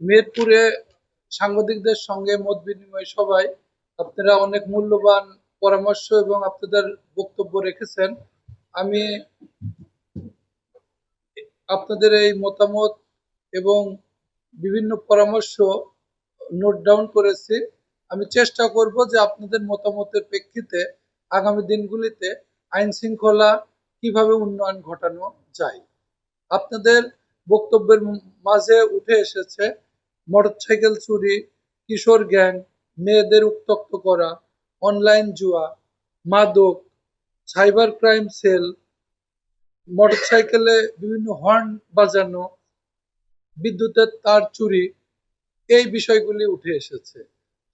মেহেরপুরে সাংবাদিকদের সঙ্গে মত বিনিময় সভায় আপনারা অনেক মূল্যবান পরামর্শ এবং আপনাদের বক্তব্য রেখেছেন। আমি আপনাদের এই মতামত এবং বিভিন্ন পরামর্শ নোট ডাউন করেছি। আমি চেষ্টা করব যে আপনাদের মতামতের প্রেক্ষিতে আগামী দিনগুলিতে আইন শৃঙ্খলা কিভাবে উন্নয়ন ঘটানো যায়। আপনাদের বক্তব্যের মাঝে উঠে এসেছে মোটরসাইকেল চুরি, কিশোর গ্যাং, মেয়েদের উত্ত্যক্ত করা, অনলাইন জুয়া, মাদক, সাইবার ক্রাইম সেল, মোটরসাইকেলে বিভিন্ন হর্ন বাজানো, বিদ্যুতের তার চুরি, এই বিষয়গুলি উঠে এসেছে।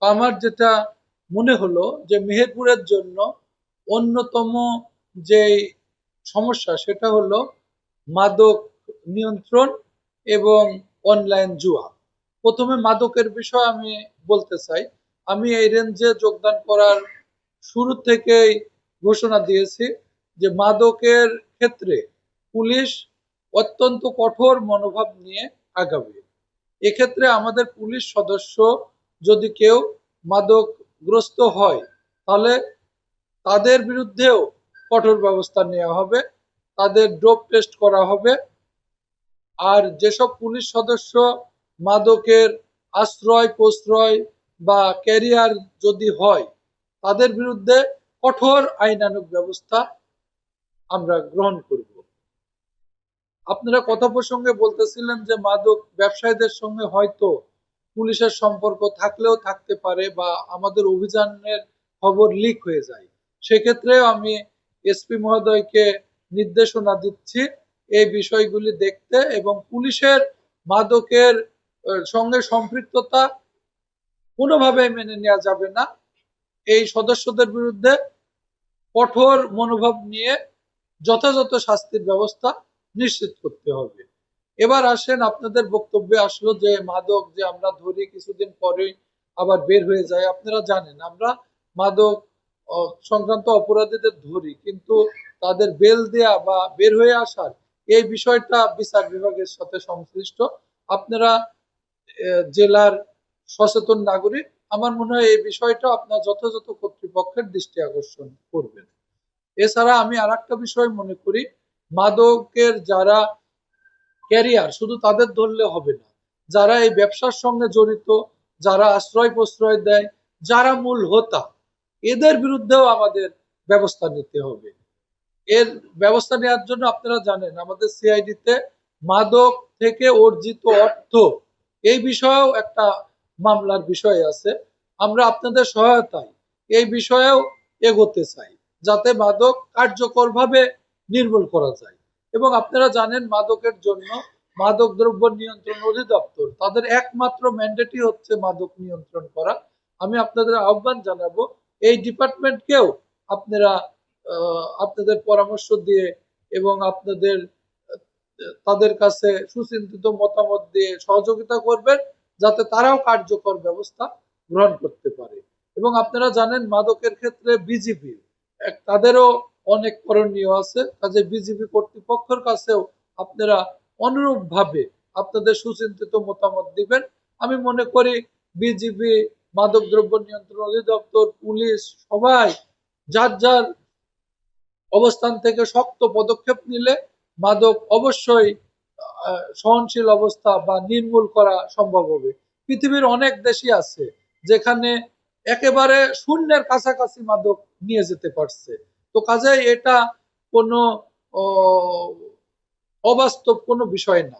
আমার যেটা মনে হলো যে মেহেরপুরের জন্য অন্যতম যে সমস্যা সেটা হলো মাদক নিয়ন্ত্রণ এবং অনলাইন জুয়া। প্রথমে মাদকের বিষয় আমি বলতে চাই। আমি এই রেঞ্জে যোগদান করার শুরু থেকেই ঘোষণা দিয়েছি যে মাদকের ক্ষেত্রে পুলিশ অত্যন্ত কঠোর মনোভাব নিয়ে আগাবে। এক্ষেত্রে আমাদের পুলিশ সদস্য যদি কেউ মাদকগ্রস্ত হয় তাহলে তাদের বিরুদ্ধেও কঠোর ব্যবস্থা নেওয়া হবে, তাদের ডোপ টেস্ট করা হবে। আর যেসব পুলিশ সদস্য মাদকের আশ্রয় প্রশ্রয় বা ক্যারিয়ার যদি হয় তাদের বিরুদ্ধে কঠোর আইনানুগ ব্যবস্থা আমরা গ্রহণ করব। আপনারা কথা প্রসঙ্গে বলতেছিলেন যে মাদক ব্যবসায়ীদের সঙ্গে হয়তো পুলিশের সম্পর্ক থাকলেও থাকতে পারে বা আমাদের অভিযানের খবর লিক হয়ে যায়। সেক্ষেত্রেও আমি এসপি মহোদয়কে নির্দেশনা দিচ্ছি এই বিষয়গুলি দেখতে এবং পুলিশের মাদকের সঙ্গে সম্পৃক্ততা কোনোভাবে মেনে নেওয়া যাবে না। এই সদস্যদের বিরুদ্ধে কঠোর মনোভাব নিয়ে যথাযথ শাস্তির ব্যবস্থা নিশ্চিত করতে হবে। এবার আসেন, আপনাদের বক্তব্যে আসলো যে মাদক যে আমরা ধরি কিছুদিন পরেই আবার বের হয়ে যায়। আপনারা জানেন আমরা মাদক সংক্রান্ত অপরাধীদের ধরি, কিন্তু তাদের বেল দেয়া বা বের হয়ে আসার এই বিষয়টা বিচার বিভাগের সাথে সংশ্লিষ্ট। আপনারা জেলার সচেতন নাগরিক, আমার মনে হয় এই বিষয়টা আপনার যথাযথ কর্তৃপক্ষের দৃষ্টি আকর্ষণ করবেন। এছাড়া আমি আর একটা বিষয় মনে করি, মাদকের যারা ক্যারিয়ার শুধু তাদের ধরলে হবে না, যারা এই ব্যবসার সঙ্গে জড়িত, যারা আশ্রয় প্রশ্রয় দেয়, যারা মূল হোতা, এদের বিরুদ্ধেও আমাদের ব্যবস্থা নিতে হবে। এর ব্যবস্থা নেওয়ার জন্য আপনারা জানেন আমাদের সিআইডিতে মাদক থেকে অর্জিত অর্থ এই বিষয়েও একটা মামলার বিষয় আছে। আমরা আপনাদের সহায়তায় এই বিষয়েও এগোতে চাই যাতে মাদক কার্যকরভাবে নির্মূল করা যায়। এবং আপনারা জানেন মাদকের জন্য মাদক দ্রব্য নিয়ন্ত্রণ অধিদপ্তর তাদের একমাত্র ম্যান্ডেটই হচ্ছে মাদক নিয়ন্ত্রণ করা। আমি আপনাদের আহ্বান জানাবো এই ডিপার্টমেন্টকেও আপনারা আপনাদের পরামর্শ দিয়ে এবং আপনাদের তাদের কাছে সুচিন্তিত মতামত দিয়ে সহযোগিতা করবেন যাতে তারাও কার্যকর ব্যবস্থা গ্রহণ করতে পারে। এবং আপনারা জানেন মাদকের ক্ষেত্রে বিজিবি তাদেরও অনেক করণীয় আছে, কাজে বিজিবি কর্তৃপক্ষের কাছেও আপনারা অনুরূপভাবে আপনাদের সুচিন্তিত মতামত দিবেন। আমি মনে করি বিজিবি, মাদক দ্রব্য নিয়ন্ত্রণ অধিদপ্তর, পুলিশ সবাই যার যার অবস্থান থেকে শক্ত পদক্ষেপ নিলে মাদক অবশ্যই সহনশীল অবস্থা বা নির্মূল করা সম্ভব হবে। পৃথিবীর অনেক দেশই আছে যেখানে একেবারে শূন্যের কাছাকাছি মাদক নিয়ে যেতে পারছে। তো কাজে এটা কোনো অবাস্তব কোনো বিষয় না।